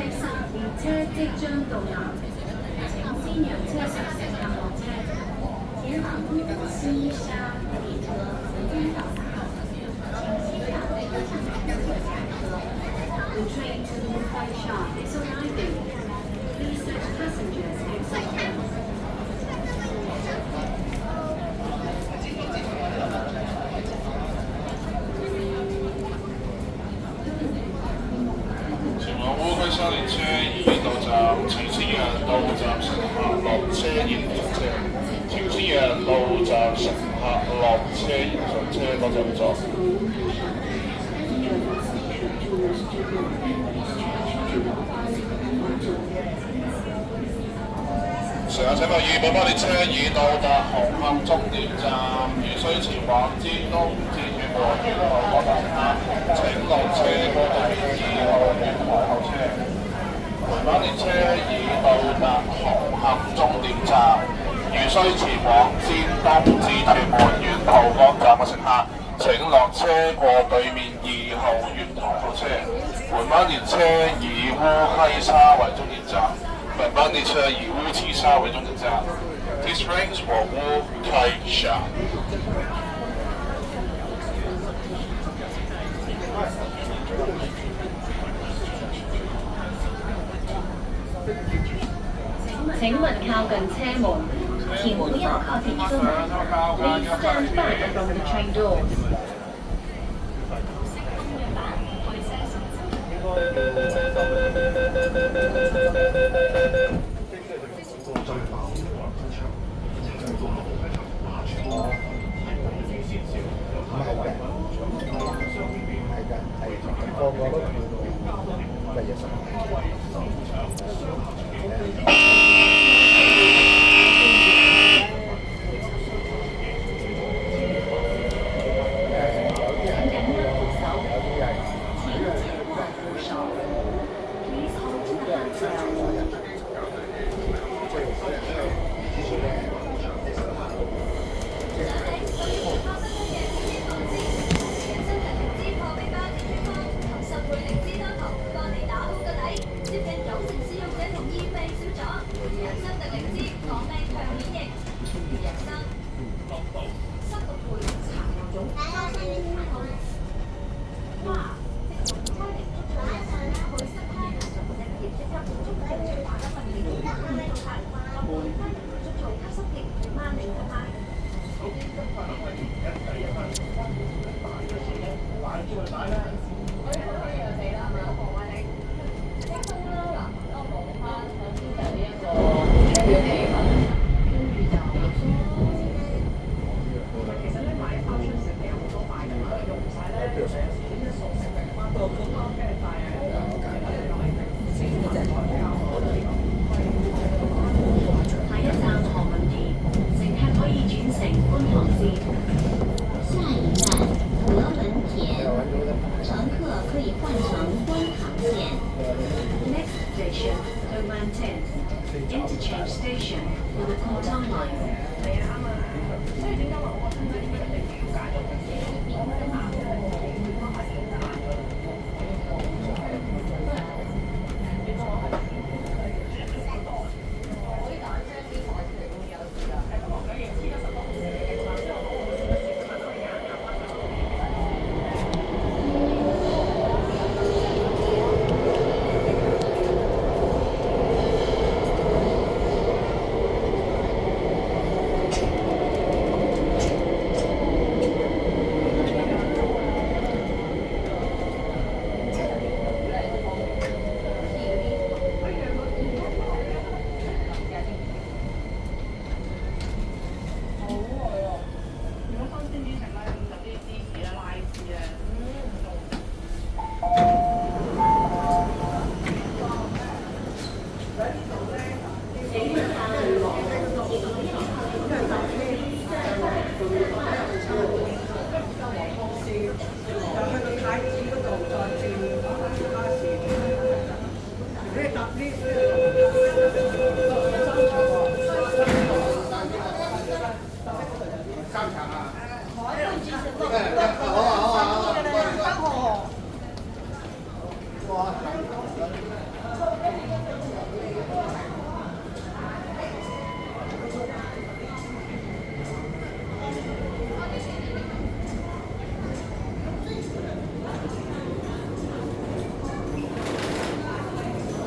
列車即將到站，請先讓車上乘客落車。前往西沙列車即將到達，請欣賞車上乘客下車。The train to Taisha is arriving. Please let passengers exit. 前往烏溪沙列車已經到站，請先讓到站乘客落車然後上車。請先讓到站乘客落車然後上車，多謝合作。乘客請留意，本班列車已到達紅磡終點站，如需前往尖東、至屯門月台各站乘客，請落車過對面2號月台候車。本班列車已到達紅磡終點站，如需前往尖東至屯門沿途各站嘅乘客，請落車過對面2號月台候車。本班列車以烏溪沙為終點站。本班列車以烏溪沙為終點站。This train is for 烏溪沙。請問靠近車門，前不要靠近車門。Please stand back from the train doors. 其實咧買一包出食嘅好多塊㗎嘛，用唔晒咧。